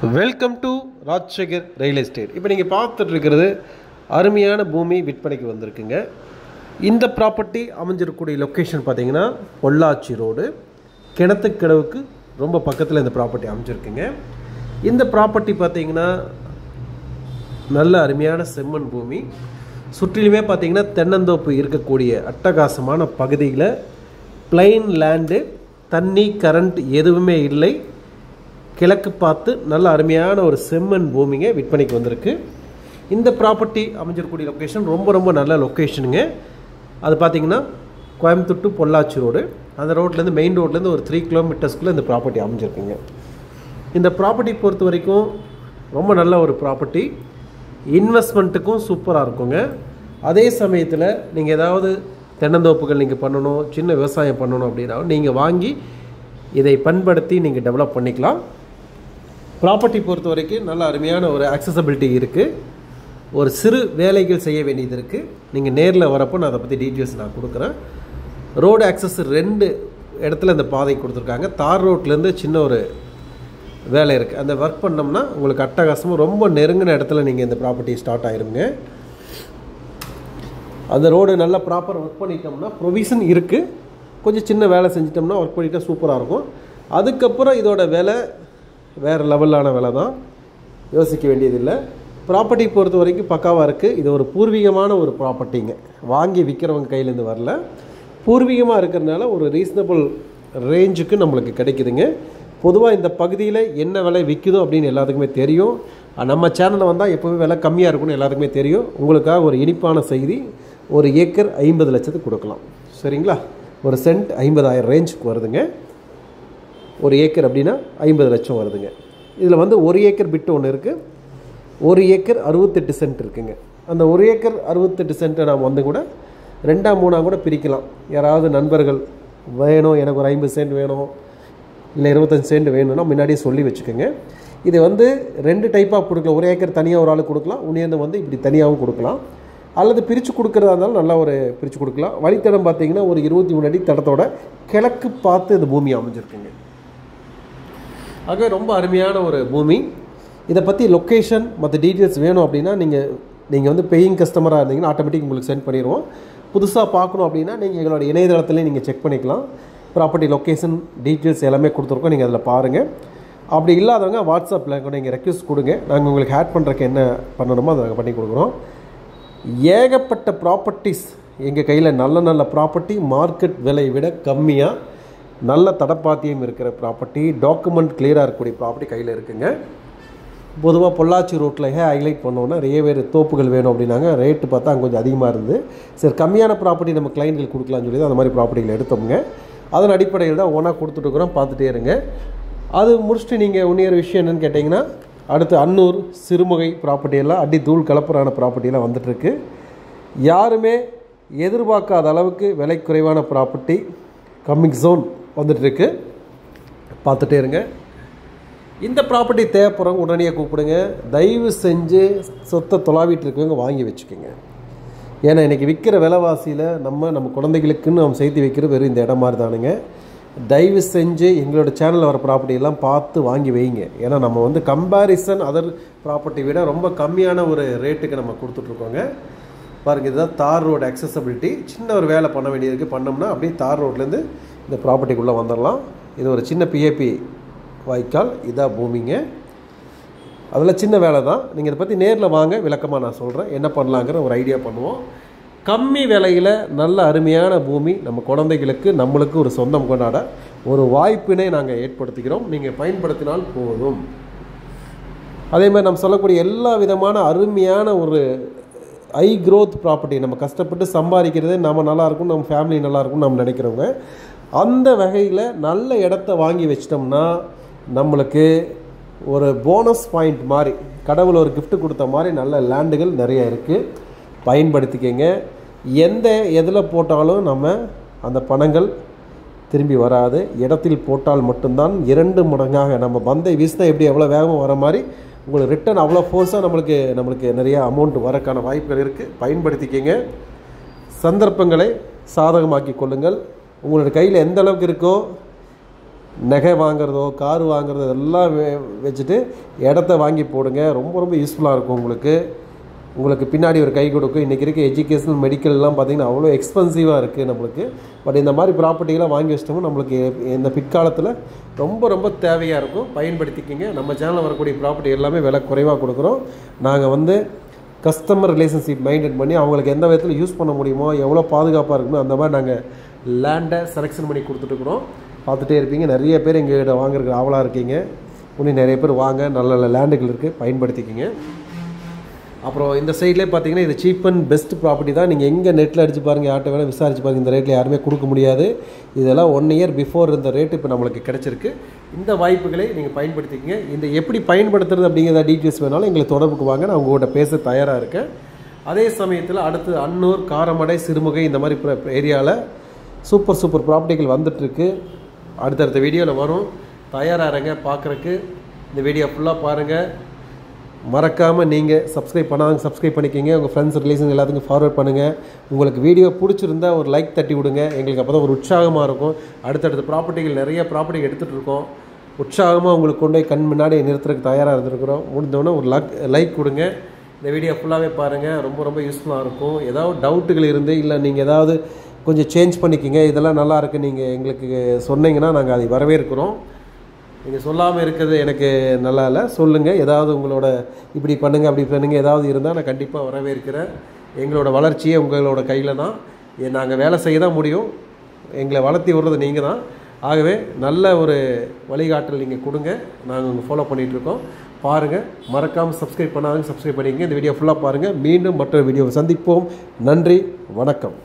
Welcome to Rajasekar real estate. இப்போ நீங்கள் பார்த்துட்டு இருக்கிறது அருமையான பூமி விற்பனைக்கு வந்திருக்குங்க. இந்த ப்ராப்பர்ட்டி அமைஞ்சிருக்கக்கூடிய லொக்கேஷன் பார்த்தீங்கன்னா பொள்ளாச்சி ரோடு கிணத்துக்கடவுக்கு ரொம்ப பக்கத்தில் இந்த ப்ராப்பர்ட்டி அமைஞ்சிருக்குங்க. இந்த ப்ராப்பர்ட்டி பார்த்தீங்கன்னா நல்ல அருமையான செம்மண் பூமி, சுற்றிலுமே பார்த்தீங்கன்னா தென்னந்தோப்பு இருக்கக்கூடிய அட்டகாசமான பகுதியில் பிளைன் லேண்டு, தண்ணி கரண்ட் எதுவுமே இல்லை, கிழக்கு பார்த்து நல்ல அருமையான ஒரு செம்மண் பூமிங்க விற்பனைக்கு வந்திருக்கு. இந்த ப்ராப்பர்ட்டி அமைஞ்சிருக்கக்கூடிய லொக்கேஷன் ரொம்ப நல்ல லொக்கேஷனுங்க. அது பார்த்திங்கன்னா கோயம்புத்தூர் டு பொள்ளாச்சி ரோடு, அந்த ரோட்லேருந்து மெயின் ரோட்லேருந்து ஒரு 3 கிலோமீட்டர்ஸ்குள்ளே இந்த ப்ராப்பர்ட்டி அமைஞ்சிருக்குங்க. இந்த ப்ராப்பர்ட்டி பொறுத்த வரைக்கும் ரொம்ப நல்ல ஒரு ப்ராப்பர்ட்டி, இன்வெஸ்ட்மெண்ட்டுக்கும் சூப்பராக இருக்குங்க. அதே சமயத்தில் நீங்கள் ஏதாவது தென்னந்தோப்புகள் நீங்கள் பண்ணணும், சின்ன விவசாயம் பண்ணணும் அப்படின்னா நீங்கள் வாங்கி இதை பண்படுத்தி நீங்கள் டெவலப் பண்ணிக்கலாம். ப்ராப்பர்ட்டி பொறுத்த வரைக்கும் நல்ல அருமையான ஒரு ஆக்சசபிலிட்டி இருக்குது. ஒரு சிறு வேலைகள் செய்ய வேண்டியது இருக்குது. நீங்கள் நேரில் வரப்போ நான் அதை பற்றி டீட்டெயில்ஸ் நான் கொடுக்குறேன். ரோடு ஆக்சஸ் 2 இடத்துல இந்த பாதை கொடுத்துருக்காங்க. தார் ரோட்லேருந்து சின்ன ஒரு வேலை இருக்குது, அந்த ஒர்க் பண்ணோம்னா உங்களுக்கு அட்டகாசமாக ரொம்ப நெருங்கின இடத்துல நீங்கள் இந்த ப்ராப்பர்ட்டி ஸ்டார்ட் ஆயிருங்க. அந்த ரோடு நல்லா ப்ராப்பர் ஒர்க் பண்ணிட்டோம்னா ப்ரொவிஷன் இருக்குது, கொஞ்சம் சின்ன வேலை செஞ்சிட்டோம்னா ஒர்க் பண்ணிட்டால் சூப்பராக இருக்கும். அதுக்கப்புறம் இதோட விலை வேறு லெவலான விலை தான், யோசிக்க வேண்டியதில்லை. ப்ராப்பர்ட்டி பொறுத்த வரைக்கும் பக்காவாக இருக்குது. இது ஒரு பூர்வீகமான ஒரு ப்ராப்பர்ட்டிங்க, வாங்கி விற்கிறவங்க கையிலேருந்து வரல, பூர்வீகமாக இருக்கிறதுனால ஒரு ரீசனபிள் ரேஞ்சுக்கு நம்மளுக்கு கிடைக்குதுங்க. பொதுவாக இந்த பகுதியில் என்ன விலை விற்குதோ அப்படின்னு எல்லாத்துக்குமே தெரியும். நம்ம சேனலில் வந்தால் எப்போவுமே விலை கம்மியாக இருக்குன்னு எல்லாத்துக்குமே தெரியும். உங்களுக்காக ஒரு இனிப்பான செய்தி, ஒரு ஏக்கர் 50 லட்சத்துக்கு கொடுக்கலாம். சரிங்களா? ஒரு சென்ட் 50,000 ரேஞ்சுக்கு வருதுங்க. ஒரு ஏக்கர் அப்படின்னா 50 லட்சம் வருதுங்க. இதில் வந்து 1 ஏக்கர் பிட்டு ஒன்று இருக்குது, 1 ஏக்கர் 68 சென்ட் இருக்குங்க. அந்த 1 ஏக்கர் 68 சென்ட்டை நாம் வந்து கூட 2ஆ 3ஆ கூட பிரிக்கலாம். யாராவது நண்பர்கள் வேணும், எனக்கு ஒரு 50 சென்ட் வேணும், இல்லை 25 சென்ட் வேணும்னா முன்னாடியே சொல்லி வச்சுக்கோங்க. இது வந்து 2 டைப்பாக கொடுக்கலாம். 1 ஏக்கர் தனியாக ஒரு ஆள் கொடுக்கலாம், உன்னியந்து வந்து இப்படி தனியாகவும் கொடுக்கலாம், அல்லது பிரித்து கொடுக்குறதா இருந்தாலும் நல்லா ஒரு பிரித்து கொடுக்கலாம். வழித்தடம் பார்த்தீங்கன்னா ஒரு 23 அடி தடத்தோட கிழக்கு பார்த்து இந்த பூமி அமைஞ்சிருக்குங்க. ஆகவே ரொம்ப அருமையான ஒரு பூமி. இதை பற்றி லொக்கேஷன் மற்ற டீட்டெயில்ஸ் வேணும் அப்படின்னா நீங்கள் வந்து பேயிங் கஸ்டமராக இருந்தீங்கன்னா ஆட்டோமேட்டிக் உங்களுக்கு சென்ட் பண்ணிடுவோம். புதுசாக பார்க்கணும் அப்படின்னா நீங்கள் எங்களோட இணையதளத்துலேயும் நீங்கள் செக் பண்ணிக்கலாம். ப்ராப்பர்ட்டி லொக்கேஷன் டீட்டெயில்ஸ் எல்லாமே கொடுத்துருக்கோம், நீங்கள் அதில் பாருங்கள். அப்படி இல்லாதவங்க வாட்ஸ்அப்பில் கூட நீங்கள் ரெக்வஸ்ட் கொடுங்க, நாங்கள் உங்களுக்கு ஆட் பண்ணுறதுக்கு என்ன பண்ணணுமோ அதை நாங்கள் பண்ணி கொடுக்குறோம். ஏகப்பட்ட ப்ராப்பர்ட்டிஸ் எங்கள் கையில், நல்ல ப்ராப்பர்ட்டி, மார்க்கெட் விலை விட கம்மியாக நல்ல தடப்பாத்தியம் இருக்கிற ப்ராப்பர்ட்டி, டாக்குமெண்ட் கிளியராக இருக்கக்கூடிய ப்ராப்பர்ட்டி கையில் இருக்குங்க. பொதுவாக பொள்ளாச்சி ரோட்டில் ஹைலைட் பண்ணோன்னா நிறைய பேர் தோப்புகள் வேணும் அப்படின்னாங்க. ரேட்டு பார்த்தா அங்கே கொஞ்சம் அதிகமாக இருந்தது. சரி, கம்மியான ப்ராப்பர்ட்டி நம்ம கிளைண்ட்களுக்கு கொடுக்கலான்னு சொல்லி அந்த மாதிரி ப்ராப்பர்ட்டிகள் எடுத்தோம்ங்க. அதன் அடிப்படையில் தான் ஒன்றா கொடுத்துட்டுருக்குறோம், பார்த்துட்டே இருங்க. அது முடிச்சுட்டு நீங்கள் இன்னொரு விஷயம் என்னென்னு கேட்டிங்கன்னா, அடுத்து அன்னூர் சிறுமுகை ப்ராப்பர்ட்டியெல்லாம் அடி தூள் கலப்பரான ப்ராப்பர்ட்டியெல்லாம் வந்துட்டுருக்கு. யாருமே எதிர்பார்க்காத அளவுக்கு விலை குறைவான ப்ராப்பர்ட்டி கம்மிங் ஜோன் வந்துட்டுருக்கு, பார்த்துட்டே இருங்க. இந்த ப்ராப்பர்ட்டி தேவைப்படுறவங்க உடனே கூப்பிடுங்க. தயவு செஞ்சு சொத்தை தொலாவிட்டு இருக்கவங்க வாங்கி வச்சுக்கோங்க. ஏன்னா இன்றைக்கி விற்கிற விலைவாசியில் நம்ம குழந்தைகளுக்குன்னு நம்ம சேர்த்து வைக்கிற வெறும் இந்த இடம் மாதிரி தானுங்க. தயவு செஞ்சு எங்களோட சேனலில் வர ப்ராப்பர்ட்டியெல்லாம் பார்த்து வாங்கி வைங்க. ஏன்னா நம்ம வந்து கம்பேரிசன் அதர் ப்ராப்பர்ட்டி விட ரொம்ப கம்மியான ஒரு ரேட்டுக்கு நம்ம கொடுத்துட்ருக்கோங்க. பாருங்கள், இதுதான் தார் ரோடு அக்சசபிலிட்டி. சின்ன ஒரு வேலை பண்ண வேண்டியதுக்கு பண்ணோம்னா அப்படியே தார் ரோட்லேருந்து இந்த ப்ராப்பர்ட்டிக்குள்ளே வந்துடலாம். இது ஒரு சின்ன பிஏபி வாய்க்கால், இதாக பூமிங்க. அதில் சின்ன வேலை தான். நீங்கள் இதை பற்றி நேரில் வாங்க, விளக்கமாக நான் சொல்கிறேன் என்ன பண்ணலாங்கிற ஒரு ஐடியா பண்ணுவோம். கம்மி விலையில் நல்ல அருமையான பூமி, நம்ம குழந்தைகளுக்கு நம்மளுக்கு ஒரு சொந்தம் கொண்டாட ஒரு வாய்ப்பினை நாங்கள் ஏற்படுத்திக்கிறோம். நீங்கள் பயன்படுத்தினால் போதும். அதே மாதிரி நம்ம சொல்லக்கூடிய எல்லா விதமான அருமையான ஒரு ஹை க்ரோத் ப்ராப்பர்ட்டி, நம்ம கஷ்டப்பட்டு சம்பாதிக்கிறது நம்ம நல்லாயிருக்கும், நம்ம ஃபேமிலி நல்லாயிருக்கும்னு நம்ம நினைக்கிறவங்க அந்த வகையில் நல்ல இடத்த வாங்கி வச்சிட்டோம்னா நம்மளுக்கு ஒரு போனஸ் பாயிண்ட் மாதிரி, கடவுள் ஒரு கிஃப்ட் கொடுத்த மாதிரி நல்ல லேண்டுகள் நிறைய இருக்குது, பயன்படுத்திக்கங்க. எதில் போட்டாலும் நம்ம அந்த பணங்கள் திரும்பி வராது, இடத்தில் போட்டால் மட்டும்தான் 2 மடங்காக நம்ம பந்தை வீசினா எப்படி எவ்வளோ வேகமாக வர மாதிரி உங்களுக்கு ரிட்டர்ன் அவ்வளோ ஃபோர்ஸாக நம்மளுக்கு நிறையா அமௌண்ட் வரக்கான வாய்ப்புகள் இருக்குது. பயன்படுத்திக்கங்க. சந்தர்ப்பங்களை சாதகமாக்கி கொள்ளுங்கள். உங்களோட கையில் எந்த அளவுக்கு இருக்கோ நகை வாங்குறதோ கார் வாங்குறதோ இதெல்லாம் வச்சுட்டு இடத்த வாங்கி போடுங்க. ரொம்ப ரொம்ப யூஸ்ஃபுல்லாக இருக்கும் உங்களுக்கு பின்னாடி ஒரு கை கொடுக்கும். இன்றைக்கி இருக்க எஜுகேஷன் மெடிக்கல்லாம் பார்த்திங்கன்னா அவ்வளோ எக்ஸ்பென்சிவாக இருக்குது நம்மளுக்கு. பட் இந்த மாதிரி ப்ராப்பர்ட்டிகளாம் வாங்கி வச்சிட்டோம்னா நம்மளுக்கு இந்த பிற்காலத்தில் ரொம்ப ரொம்ப தேவையாக இருக்கும். பயன்படுத்திக்கிங்க. நம்ம சேனலில் வரக்கூடிய ப்ராப்பர்ட்டி எல்லாமே விலை குறைவாக கொடுக்குறோம். நாங்கள் கஸ்டமர் ரிலேஷன்ஷிப் மெயின்டைன் பண்ணி அவங்களுக்கு எந்த விதத்தில் யூஸ் பண்ண முடியுமோ, எவ்வளோ பாதுகாப்பாக இருக்குமோ அந்த மாதிரி நாங்கள் லேண்டை செலெக்ஷன் பண்ணி கொடுத்துட்ருக்குறோம். பார்த்துட்டே இருப்பீங்க. நிறைய பேர் எங்கள்கிட்ட வாங்குறதுக்கு ஆவலாக இருக்கீங்க. இன்னும் நிறைய பேர் வாங்க. நல்ல நல்ல லேண்டுகள் இருக்குது, பயன்படுத்திக்கிங்க. அப்புறம் இந்த சைட்லேயே பார்த்தீங்கன்னா இது சீப் அண்ட் பெஸ்ட் ப்ராப்பர்ட்டி தான். நீங்கள் எங்கே நெட்டில் அடித்து பாருங்கள், யார்கிட்ட வேணால் விசாரிச்சு பாருங்கள். இந்த ரேட்டில் யாருமே கொடுக்க முடியாது. இதெல்லாம் 1 இயர் பிஃபோர் இந்த ரேட்டு இப்போ நம்மளுக்கு கிடச்சிருக்கு. இந்த வாய்ப்புகளை நீங்கள் பயன்படுத்திக்கிங்க. இந்த எப்படி பயன்படுத்துறது அப்படிங்கிறத டீட்டெயில்ஸ் வேணாலும் எங்களை தொடர்புக்கு வாங்க. நான் உங்கள்கிட்ட பேச தயாராக இருக்கேன். அதே சமயத்தில் அடுத்து அன்னூர், காரமடை, சிறுமுகை இந்த மாதிரி ஏரியாவில் சூப்பர் ப்ராப்பர்ட்டிகள் வந்துட்டுருக்கு. அடுத்தடுத்த வீடியோவில் வரும். தயாராக இருங்க பார்க்குறக்கு. இந்த வீடியோ ஃபுல்லாக பாருங்கள். மறக்காமல் நீங்கள் சப்ஸ்கிரைப் பண்ணாதவங்க சப்ஸ்கிரைப் பண்ணிக்கிங்க. உங்கள் ஃப்ரெண்ட்ஸ் ரிலேஷன் எல்லாத்துக்கும் ஃபார்வர்ட் பண்ணுங்கள். உங்களுக்கு வீடியோ பிடிச்சிருந்தா ஒரு லைக் தட்டி விடுங்க. எங்களுக்கு அப்போ தான் ஒரு உற்சாகமாக இருக்கும். அடுத்தடுத்த ப்ராப்பர்ட்டிகள் நிறைய ப்ராப்பர்ட்டி எடுத்துகிட்டு இருக்கோம். உற்சாகமாக உங்களுக்கு கொண்டு போய் கண் முன்னாடி நிறுத்துறதுக்கு தயாராக இருந்துருக்குறோம். முடிஞ்சோடனே ஒரு லைக் கொடுங்க. இந்த வீடியோ ஃபுல்லாகவே பாருங்கள். ரொம்ப ரொம்ப யூஸ்ஃபுல்லாக இருக்கும். ஏதாவது டவுட்டுகள் இருந்து இல்லை நீங்கள் ஏதாவது கொஞ்சம் சேஞ்ச் பண்ணிக்கிங்க, இதெல்லாம் நல்லா இருக்குது நீங்கள் எங்களுக்கு சொன்னீங்கன்னா நாங்கள் அதை வரவேற்கிறோம். நீங்கள் சொல்லாமல் இருக்கிறது எனக்கு நல்லா இல்லை. சொல்லுங்கள். ஏதாவது உங்களோட இப்படி பண்ணுங்கள் அப்படி பண்ணுங்கள் ஏதாவது இருந்தால் நான் கண்டிப்பாக வரவேற்கிறேன். எங்களோட வளர்ச்சியே உங்களோட கையில் தான். நாங்கள் வேலை செய்ய தான் முடியும். எங்களை வளர்த்தி விடுறது நீங்கள் தான். ஆகவே நல்ல ஒரு வழிகாட்டல் நீங்கள் கொடுங்க. நாங்கள் உங்கள் ஃபாலோ பண்ணிகிட்ருக்கோம். பாருங்கள். மறக்காமல் சப்ஸ்கிரைப் பண்ணாதவங்க சப்ஸ்கிரைப் பண்ணிக்கங்க. இந்த வீடியோ ஃபுல்லாக பாருங்கள். மீண்டும் மற்றொரு வீடியோவை சந்திப்போம். நன்றி, வணக்கம்.